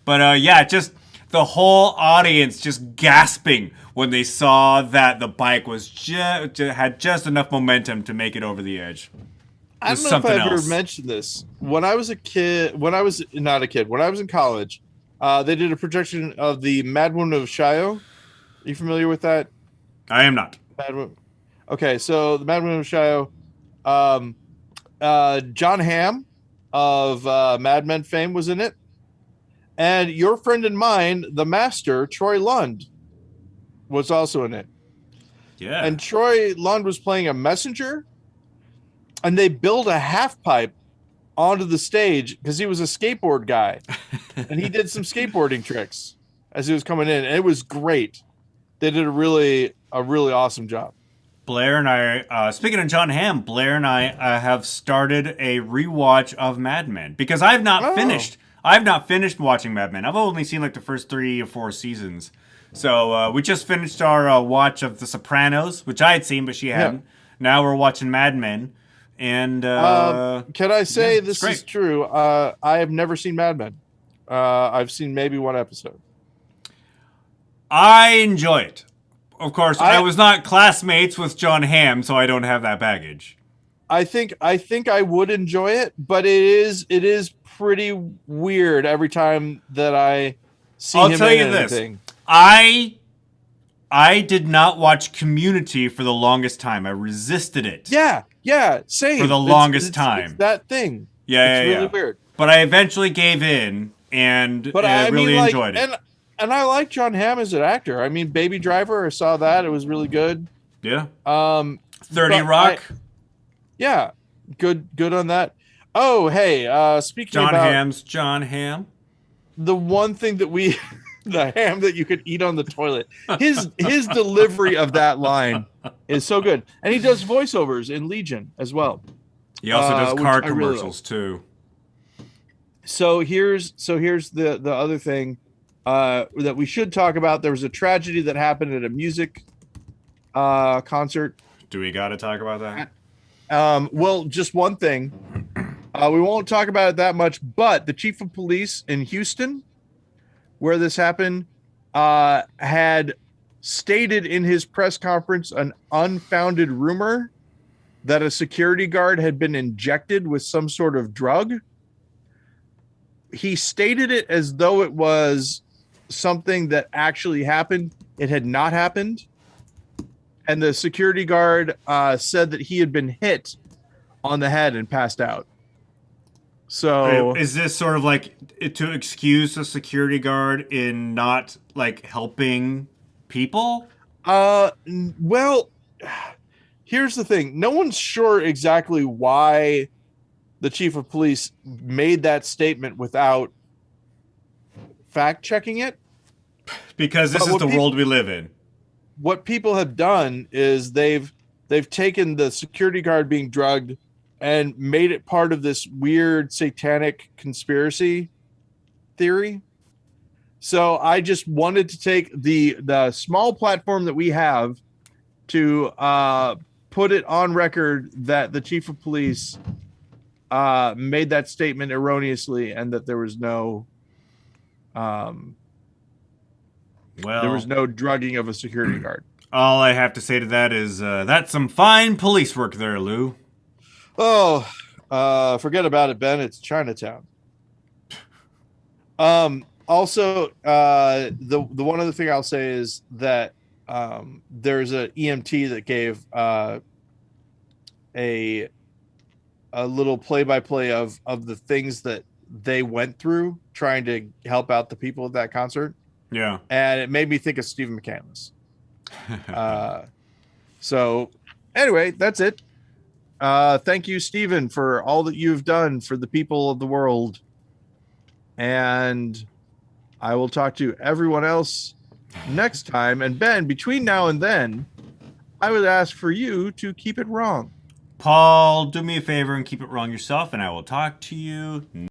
But just the whole audience just gasping when they saw that the bike had just enough momentum to make it over the edge. I don't know if I ever mentioned this. When I was in college, they did a projection of the Mad Woman of Shio. Are you familiar with that? I am not. Okay, so the Mad Woman of Shio, John Hamm of Mad Men fame was in it. And your friend and mine, the master, Troy Lund, was also in it. Yeah. And Troy Lund was playing a messenger. And they built a half pipe onto the stage because he was a skateboard guy. And he did some skateboarding tricks as he was coming in. And it was great. They did a really awesome job. Blair and I, speaking of John Hamm, Blair and I have started a rewatch of Mad Men because I've not finished watching Mad Men. I've only seen like the first 3 or 4 seasons. So we just finished our watch of The Sopranos, which I had seen, but she hadn't. Yeah. Now we're watching Mad Men. And can I say this is true? I have never seen Mad Men. I've seen maybe one episode. I enjoy it. Of course, I was not classmates with John Hamm, so I don't have that baggage. I think I would enjoy it, but it is pretty weird every time that I see him in anything. I I did not watch Community for the longest time. I resisted it. Yeah, same. For the longest time. It's that thing. Yeah, it's really weird. But I eventually gave in and really enjoyed it. And I like John Hamm as an actor. I mean, Baby Driver, I saw that. It was really good. Yeah. 30 Rock. Yeah, good on that. Oh, hey, speaking about John Hamm. The one thing that the ham that you could eat on the toilet. His delivery of that line is so good. And he does voiceovers in Legion as well. He also does car commercials too. So here's the other thing that we should talk about. There was a tragedy that happened at a music concert. Do we got to talk about that? Well, just one thing. We won't talk about it that much, but the chief of police in Houston, where this happened, had stated in his press conference an unfounded rumor that a security guard had been injected with some sort of drug. He stated it as though it was something that actually happened. It had not happened. And the security guard said that he had been hit on the head and passed out. So is this sort of like to excuse the security guard in not like helping people? Well, here's the thing. No one's sure exactly why the chief of police made that statement without fact checking it. Because this is the world we live in. What people have done is they've taken the security guard being drugged and made it part of this weird satanic conspiracy theory. So I just wanted to take the small platform that we have to put it on record that the chief of police made that statement erroneously and that there was no there was no drugging of a security guard. All I have to say to that is that's some fine police work there, Lou. Oh, forget about it, Ben. It's Chinatown. Also, the one other thing I'll say is that there's an EMT that gave a little play-by-play of the things that they went through trying to help out the people at that concert. Yeah, and it made me think of Stephen McCandless. So, anyway, that's it. Thank you, Stephen, for all that you've done for the people of the world. And I will talk to everyone else next time. And Ben, between now and then, I would ask for you to keep it wrong. Paul, do me a favor and keep it wrong yourself, and I will talk to you